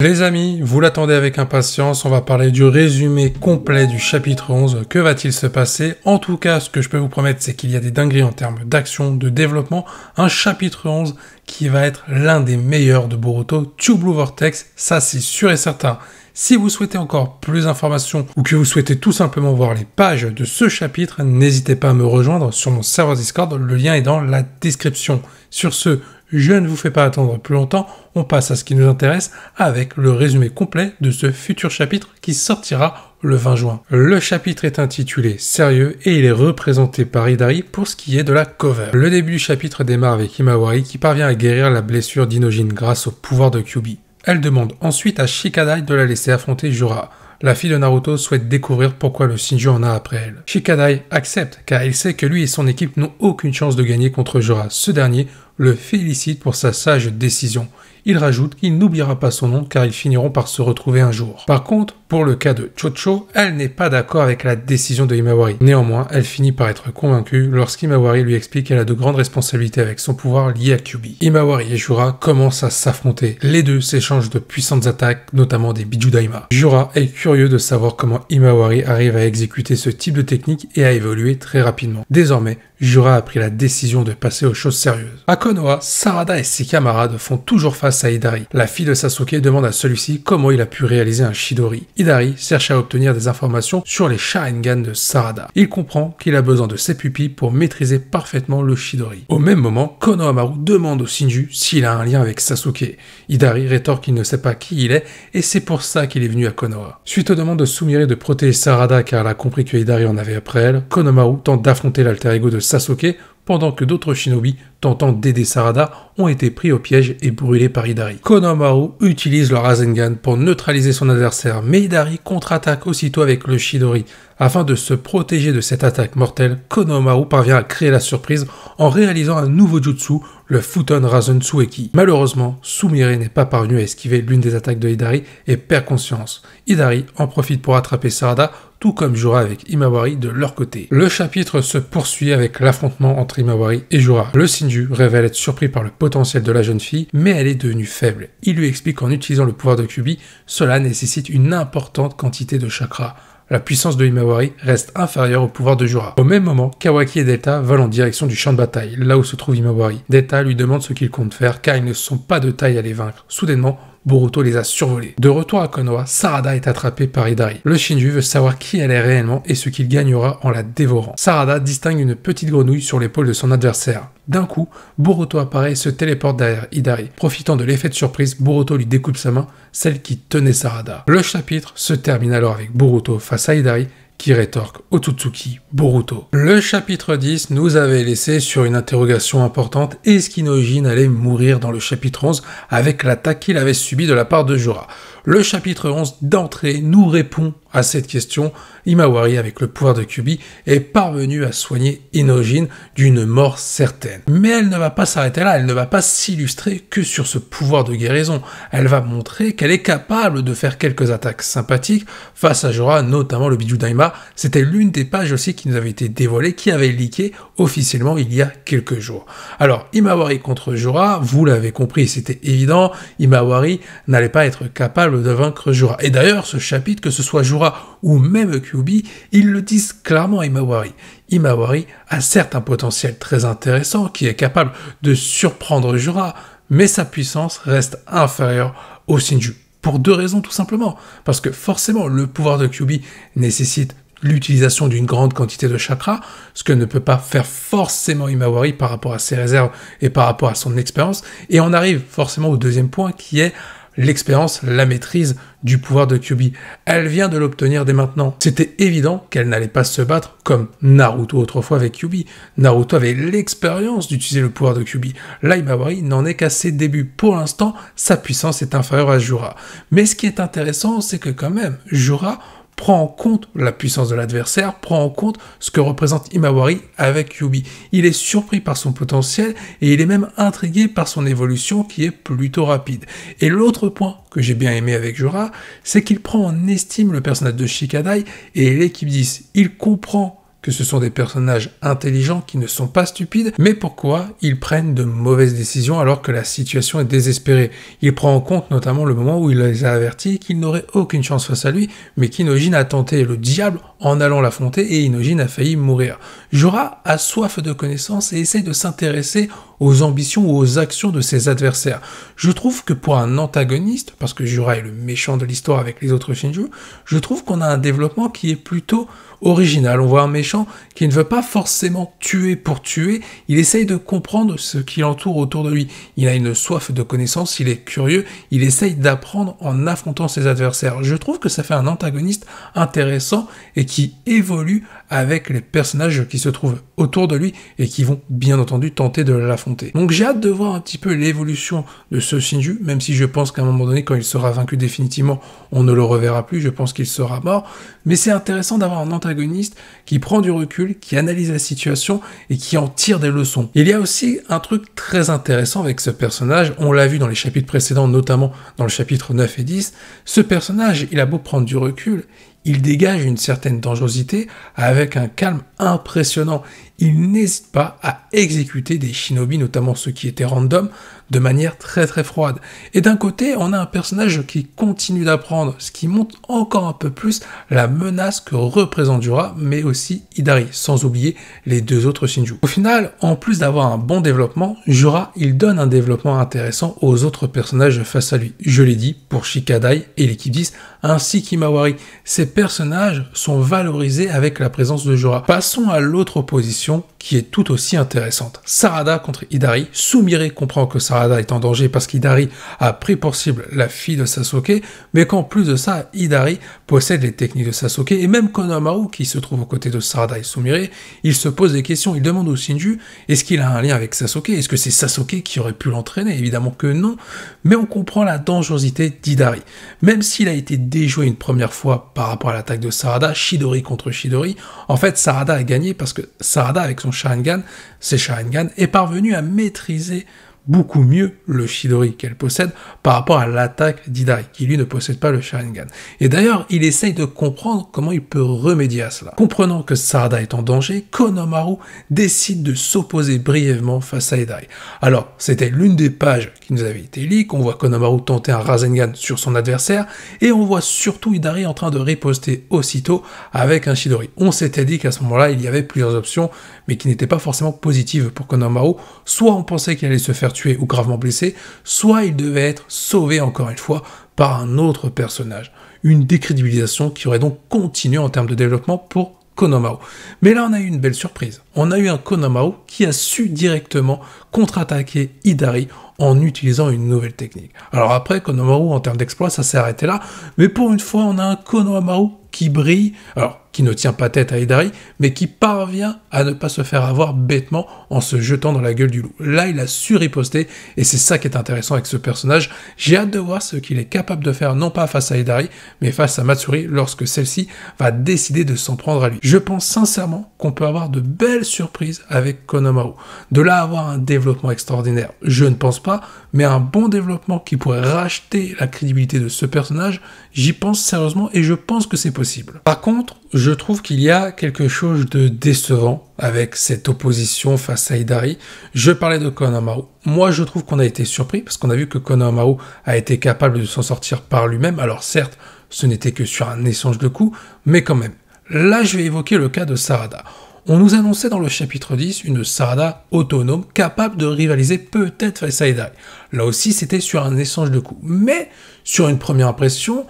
Les amis, vous l'attendez avec impatience, on va parler du résumé complet du chapitre 11. Que va-t-il se passer? En tout cas, ce que je peux vous promettre, c'est qu'il y a des dingueries en termes d'action, de développement. Un chapitre 11 qui va être l'un des meilleurs de Boruto. Two Blue Vortex, ça c'est sûr et certain. Si vous souhaitez encore plus d'informations ou que vous souhaitez tout simplement voir les pages de ce chapitre, n'hésitez pas à me rejoindre sur mon serveur Discord, le lien est dans la description. Sur ce, je ne vous fais pas attendre plus longtemps, on passe à ce qui nous intéresse avec le résumé complet de ce futur chapitre qui sortira le 20 juin. Le chapitre est intitulé Sérieux et il est représenté par Hidari pour ce qui est de la cover. Le début du chapitre démarre avec Himawari qui parvient à guérir la blessure d'Inojin grâce au pouvoir de Kyuubi. Elle demande ensuite à Shikadai de la laisser affronter Jura. La fille de Naruto souhaite découvrir pourquoi le Shinju en a après elle. Shikadai accepte car il sait que lui et son équipe n'ont aucune chance de gagner contre Jura. Ce dernier le félicite pour sa sage décision. Il rajoute qu'il n'oubliera pas son nom car ils finiront par se retrouver un jour. Par contre, pour le cas de Chocho, elle n'est pas d'accord avec la décision de Himawari. Néanmoins, elle finit par être convaincue lorsqu'Himawari lui explique qu'elle a de grandes responsabilités avec son pouvoir lié à Kyuubi. Himawari et Jura commencent à s'affronter. Les deux s'échangent de puissantes attaques, notamment des Bijudaima. Jura est curieux de savoir comment Himawari arrive à exécuter ce type de technique et à évoluer très rapidement. Désormais, Jura a pris la décision de passer aux choses sérieuses. À Konoha, Sarada et ses camarades font toujours face à Hidari. La fille de Sasuke demande à celui-ci comment il a pu réaliser un Chidori. Hidari cherche à obtenir des informations sur les Sharingan de Sarada. Il comprend qu'il a besoin de ses pupilles pour maîtriser parfaitement le Chidori. Au même moment, Konohamaru demande au Shinju s'il a un lien avec Sasuke. Hidari rétorque qu'il ne sait pas qui il est et c'est pour ça qu'il est venu à Konoha. Suite aux demandes de Sumire de protéger Sarada car elle a compris que Hidari en avait après elle, Konohamaru tente d'affronter l'alter ego de Sasuke pendant que d'autres shinobi tentant d'aider Sarada ont été pris au piège et brûlés par Hidari. Konohamaru utilise le Rasengan pour neutraliser son adversaire, mais Hidari contre-attaque aussitôt avec le Chidori. Afin de se protéger de cette attaque mortelle, Konohamaru parvient à créer la surprise en réalisant un nouveau jutsu, le Futon Rasen Tsueki. Malheureusement, Sumire n'est pas parvenu à esquiver l'une des attaques de Hidari et perd conscience. Hidari en profite pour attraper Sarada, tout comme Jura avec Himawari de leur côté. Le chapitre se poursuit avec l'affrontement entre Himawari et Jura. Le Shinju révèle être surpris par le potentiel de la jeune fille, mais elle est devenue faible. Il lui explique qu'en utilisant le pouvoir de Kyuubi, cela nécessite une importante quantité de chakra. La puissance de Himawari reste inférieure au pouvoir de Jura. Au même moment, Kawaki et Delta volent en direction du champ de bataille, là où se trouve Himawari. Delta lui demande ce qu'il compte faire car ils ne sont pas de taille à les vaincre. Soudainement, Boruto les a survolés. De retour à Konoha, Sarada est attrapée par Hidari. Le Shinju veut savoir qui elle est réellement et ce qu'il gagnera en la dévorant. Sarada distingue une petite grenouille sur l'épaule de son adversaire. D'un coup, Boruto apparaît et se téléporte derrière Hidari. Profitant de l'effet de surprise, Boruto lui découpe sa main, celle qui tenait Sarada. Le chapitre se termine alors avec Boruto face à Hidari, qui rétorque Otsutsuki Boruto. Le chapitre 10 nous avait laissé sur une interrogation importante. Est-ce qu'Inojin allait mourir dans le chapitre 11 avec l'attaque qu'il avait subie de la part de Jura? Le chapitre 11 d'entrée nous répond à cette question. Himawari, avec le pouvoir de Kyuubi, est parvenu à soigner Inojin d'une mort certaine. Mais elle ne va pas s'arrêter là, elle ne va pas s'illustrer que sur ce pouvoir de guérison. Elle va montrer qu'elle est capable de faire quelques attaques sympathiques face à Jura, notamment le Bijudaima. C'était l'une des pages aussi qui nous avait été dévoilée, qui avait leaké officiellement il y a quelques jours. Alors, Himawari contre Jura, vous l'avez compris, c'était évident, Himawari n'allait pas être capable de vaincre Jura. Et d'ailleurs, ce chapitre, que ce soit Jura ou même Kyuubi, ils le disent clairement à Himawari. Himawari a certes un potentiel très intéressant qui est capable de surprendre Jura, mais sa puissance reste inférieure au Shinju. Pour deux raisons tout simplement. Parce que forcément, le pouvoir de Kyuubi nécessite l'utilisation d'une grande quantité de chakra, ce que ne peut pas faire forcément Himawari par rapport à ses réserves et par rapport à son expérience. Et on arrive forcément au deuxième point qui est l'expérience, la maîtrise du pouvoir de Kyuubi. Elle vient de l'obtenir dès maintenant. C'était évident qu'elle n'allait pas se battre comme Naruto autrefois avec Kyuubi. Naruto avait l'expérience d'utiliser le pouvoir de Kyuubi. Là, Himawari n'en est qu'à ses débuts. Pour l'instant, sa puissance est inférieure à Jura. Mais ce qui est intéressant, c'est que quand même, Jura prend en compte la puissance de l'adversaire, prend en compte ce que représente Himawari avec Kyuubi. Il est surpris par son potentiel et il est même intrigué par son évolution qui est plutôt rapide. Et l'autre point que j'ai bien aimé avec Jura, c'est qu'il prend en estime le personnage de Shikadai et l'équipe 10. Il comprend que ce sont des personnages intelligents qui ne sont pas stupides, mais pourquoi ils prennent de mauvaises décisions alors que la situation est désespérée. Il prend en compte notamment le moment où il les a avertis qu'ils n'auraient aucune chance face à lui, mais qu'Hyojin a tenté le diable en allant l'affronter et Hyojin a failli mourir. Jorah a soif de connaissances et essaye de s'intéresser aux ambitions ou aux actions de ses adversaires. Je trouve que pour un antagoniste, parce que Jorah est le méchant de l'histoire avec les autres Shinju, je trouve qu'on a un développement qui est plutôt original. On voit un méchant qui ne veut pas forcément tuer pour tuer, il essaye de comprendre ce qui l'entoure autour de lui. Il a une soif de connaissances, il est curieux, il essaye d'apprendre en affrontant ses adversaires. Je trouve que ça fait un antagoniste intéressant et qui évolue avec les personnages qui se trouvent autour de lui et qui vont bien entendu tenter de l'affronter. Donc j'ai hâte de voir un petit peu l'évolution de ce Shinju, même si je pense qu'à un moment donné, quand il sera vaincu définitivement, on ne le reverra plus, je pense qu'il sera mort, mais c'est intéressant d'avoir un antagoniste qui prend du recul, qui analyse la situation et qui en tire des leçons. Il y a aussi un truc très intéressant avec ce personnage, on l'a vu dans les chapitres précédents, notamment dans le chapitre 9 et 10, ce personnage, il a beau prendre du recul, il dégage une certaine dangerosité avec un calme impressionnant. Il n'hésite pas à exécuter des shinobi, notamment ceux qui étaient random, de manière très très froide. Et d'un côté, on a un personnage qui continue d'apprendre, ce qui montre encore un peu plus la menace que représente Jorah, mais aussi Hidari, sans oublier les deux autres Shinju. Au final, en plus d'avoir un bon développement, Jorah, il donne un développement intéressant aux autres personnages face à lui. Je l'ai dit, pour Shikadai et l'équipe 10, ainsi qu'Himawari. Ces personnages sont valorisés avec la présence de Jorah. Passons à l'autre opposition, qui est tout aussi intéressante. Sarada contre Hidari. Sumire comprend que Sarada est en danger parce qu'Hidari a pris pour cible la fille de Sasuke, mais qu'en plus de ça, Hidari possède les techniques de Sasuke, et même Konohamaru, qui se trouve aux côtés de Sarada et Sumire, il se pose des questions, il demande au Shinju, est-ce qu'il a un lien avec Sasuke? Est-ce que c'est Sasuke qui aurait pu l'entraîner? Évidemment que non, mais on comprend la dangerosité d'Hidari. Même s'il a été déjoué une première fois par rapport à l'attaque de Sarada, Chidori contre Chidori, en fait Sarada a gagné parce que Sarada, avec son Sharingan, ses Sharingan, est parvenu à maîtriser beaucoup mieux le Chidori qu'elle possède par rapport à l'attaque d'Hidari, qui lui ne possède pas le Sharingan. Et d'ailleurs, il essaye de comprendre comment il peut remédier à cela. Comprenant que Sarada est en danger, Konohamaru décide de s'opposer brièvement face à Hidari. Alors, c'était l'une des pages qui nous avait été leak, on voit Konohamaru tenter un Rasengan sur son adversaire, et on voit surtout Hidari en train de riposter aussitôt avec un Chidori. On s'était dit qu'à ce moment-là, il y avait plusieurs options, mais qui n'étaient pas forcément positives pour Konohamaru. Soit on pensait qu'il allait se faire tué ou gravement blessé, soit il devait être sauvé encore une fois par un autre personnage. Une décrédibilisation qui aurait donc continué en termes de développement pour Konohamaru. Mais là on a eu une belle surprise. On a eu un Konohamaru qui a su directement contre-attaquer Hidari en utilisant une nouvelle technique. Alors après, Konohamaru en termes d'exploit, ça s'est arrêté là, mais pour une fois on a un Konohamaru qui brille, alors qui ne tient pas tête à Hidari, mais qui parvient à ne pas se faire avoir bêtement en se jetant dans la gueule du loup. Là, il a su riposter, et c'est ça qui est intéressant avec ce personnage. J'ai hâte de voir ce qu'il est capable de faire, non pas face à Hidari, mais face à Matsuri, lorsque celle-ci va décider de s'en prendre à lui. Je pense sincèrement qu'on peut avoir de belles surprises avec Konohamaru. De là à avoir un développement extraordinaire, je ne pense pas, mais un bon développement qui pourrait racheter la crédibilité de ce personnage, j'y pense sérieusement, et je pense que c'est possible. Par contre, je trouve qu'il y a quelque chose de décevant avec cette opposition face à Hidari. Je parlais de Konohamaru. Moi, je trouve qu'on a été surpris parce qu'on a vu que Konohamaru a été capable de s'en sortir par lui-même. Alors certes, ce n'était que sur un échange de coups, mais quand même. Là, je vais évoquer le cas de Sarada. On nous annonçait dans le chapitre 10 une Sarada autonome capable de rivaliser peut-être face à Hidari. Là aussi, c'était sur un échange de coups. Mais sur une première impression,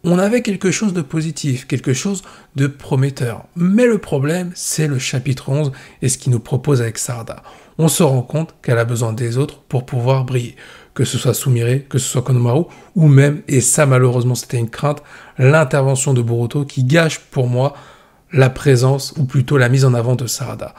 on avait quelque chose de positif, quelque chose de prometteur. Mais le problème, c'est le chapitre 11 et ce qu'il nous propose avec Sarada. On se rend compte qu'elle a besoin des autres pour pouvoir briller. Que ce soit Sumire, que ce soit Konohamaru, ou même, et ça malheureusement c'était une crainte, l'intervention de Boruto qui gâche pour moi la présence, ou plutôt la mise en avant de Sarada.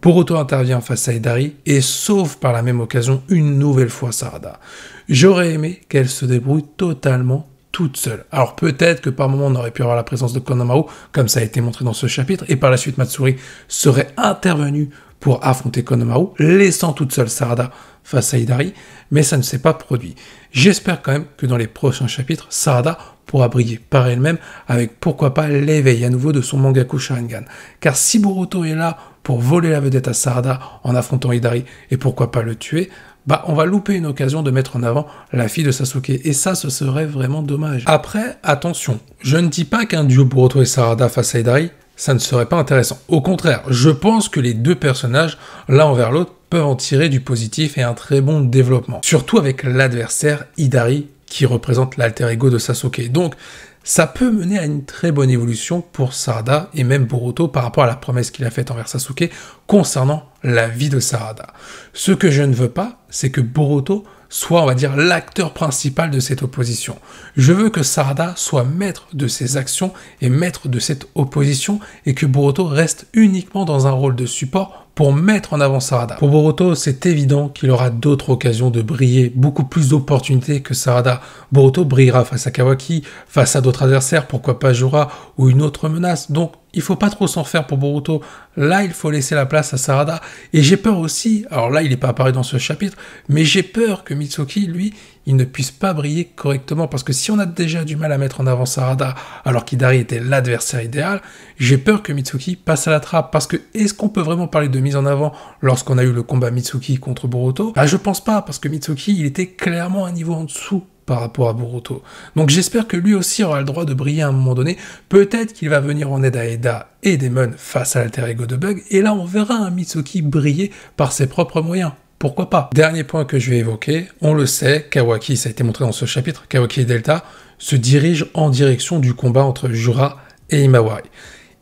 Boruto intervient face à Hidari et sauve par la même occasion une nouvelle fois Sarada. J'aurais aimé qu'elle se débrouille totalement toute seule. Alors peut-être que par moment on aurait pu avoir la présence de Konohamaru, comme ça a été montré dans ce chapitre, et par la suite Matsuri serait intervenu pour affronter Konohamaru, laissant toute seule Sarada face à Hidari, mais ça ne s'est pas produit. J'espère quand même que dans les prochains chapitres, Sarada pourra briller par elle-même avec pourquoi pas l'éveil à nouveau de son Mangaku Sharingan. Car si Boruto est là pour voler la vedette à Sarada en affrontant Hidari et pourquoi pas le tuer, bah on va louper une occasion de mettre en avant la fille de Sasuke, et ça, ce serait vraiment dommage. Après, attention, je ne dis pas qu'un duo Boruto et Sarada face à Hidari, ça ne serait pas intéressant. Au contraire, je pense que les deux personnages, l'un envers l'autre, peuvent en tirer du positif et un très bon développement. Surtout avec l'adversaire Hidari, qui représente l'alter ego de Sasuke. Donc, ça peut mener à une très bonne évolution pour Sarada et même Boruto par rapport à la promesse qu'il a faite envers Sasuke concernant la vie de Sarada. Ce que je ne veux pas, c'est que Boruto soit, on va dire, l'acteur principal de cette opposition. Je veux que Sarada soit maître de ses actions et maître de cette opposition, et que Boruto reste uniquement dans un rôle de support pour mettre en avant Sarada. Pour Boruto, c'est évident qu'il aura d'autres occasions de briller, beaucoup plus d'opportunités que Sarada. Boruto brillera face à Kawaki, face à d'autres adversaires, pourquoi pas Jura, ou une autre menace. Donc, il faut pas trop s'en faire pour Boruto. Là, il faut laisser la place à Sarada. Et j'ai peur aussi, alors là, il n'est pas apparu dans ce chapitre, mais j'ai peur que Mitsuki, lui, il ne puisse pas briller correctement. Parce que si on a déjà du mal à mettre en avant Sarada, alors qu'Hidari était l'adversaire idéal, j'ai peur que Mitsuki passe à la trappe. Parce que, est-ce qu'on peut vraiment parler de mise en avant lorsqu'on a eu le combat Mitsuki contre Boruto? Bah, je pense pas, parce que Mitsuki, il était clairement un niveau en dessous par rapport à Boruto. Donc j'espère que lui aussi aura le droit de briller à un moment donné. Peut-être qu'il va venir en aide à Eda et Demon face à l'alter ego de Bug, et là on verra un Mitsuki briller par ses propres moyens. Pourquoi pas? Dernier point que je vais évoquer, on le sait, Kawaki, ça a été montré dans ce chapitre, Kawaki et Delta se dirigent en direction du combat entre Jura et Imawari.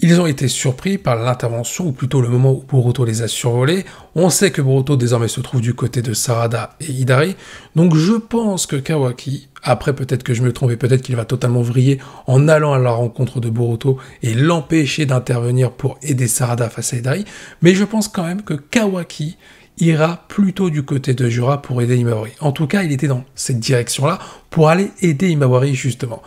Ils ont été surpris par l'intervention, ou plutôt le moment où Boruto les a survolés. On sait que Boruto désormais se trouve du côté de Sarada et Hidari, donc je pense que Kawaki, après peut-être que je me trompe et peut-être qu'il va totalement vriller en allant à la rencontre de Boruto et l'empêcher d'intervenir pour aider Sarada face à Hidari, mais je pense quand même que Kawaki ira plutôt du côté de Jura pour aider Imawari. En tout cas, il était dans cette direction-là pour aller aider Imawari justement.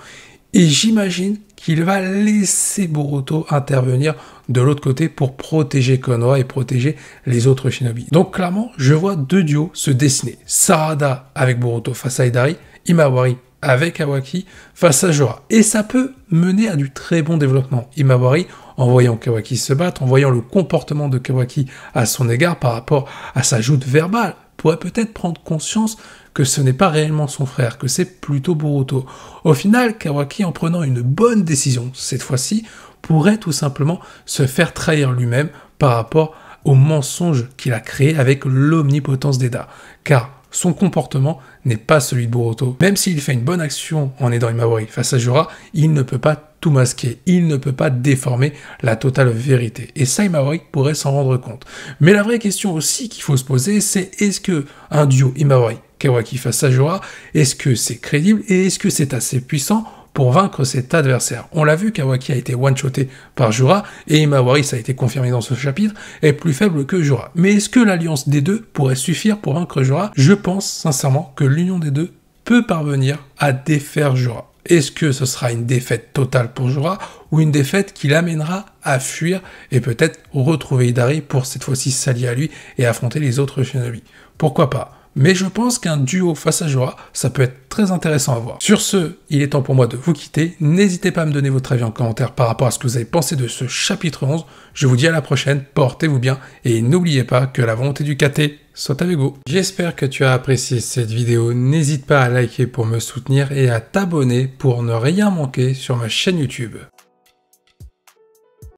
Et j'imagine qu'il va laisser Boruto intervenir de l'autre côté pour protéger Konoha et protéger les autres shinobi. Donc clairement, je vois deux duos se dessiner. Sarada avec Boruto face à Hidari, Imawari avec Kawaki face à Jura. Et ça peut mener à du très bon développement. Imawari, en voyant Kawaki se battre, en voyant le comportement de Kawaki à son égard par rapport à sa joute verbale, pourrait peut-être prendre conscience que ce n'est pas réellement son frère, que c'est plutôt Boruto. Au final, Kawaki, en prenant une bonne décision, cette fois-ci, pourrait tout simplement se faire trahir lui-même par rapport au mensonge qu'il a créé avec l'omnipotence d'Eda. Car son comportement n'est pas celui de Boruto. Même s'il fait une bonne action en aidant Imawari face à Jura, il ne peut pas tout masquer, il ne peut pas déformer la totale vérité. Et ça, Imawari pourrait s'en rendre compte. Mais la vraie question aussi qu'il faut se poser, c'est est-ce que un duo Imawari Kawaki face à Jura, est-ce que c'est crédible et est-ce que c'est assez puissant pour vaincre cet adversaire? On l'a vu, Kawaki a été one-shoté par Jura, et Imawari, ça a été confirmé dans ce chapitre, est plus faible que Jura. Mais est-ce que l'alliance des deux pourrait suffire pour vaincre Jura? Je pense sincèrement que l'union des deux peut parvenir à défaire Jura. Est-ce que ce sera une défaite totale pour Jura, ou une défaite qui l'amènera à fuir et peut-être retrouver Hidari pour cette fois-ci s'allier à lui et affronter les autres shinobi? Pourquoi pas? Mais je pense qu'un duo face à Jura, ça peut être très intéressant à voir. Sur ce, il est temps pour moi de vous quitter. N'hésitez pas à me donner votre avis en commentaire par rapport à ce que vous avez pensé de ce chapitre 11. Je vous dis à la prochaine, portez-vous bien, et n'oubliez pas que la volonté du KT soit avec vous. J'espère que tu as apprécié cette vidéo. N'hésite pas à liker pour me soutenir et à t'abonner pour ne rien manquer sur ma chaîne YouTube.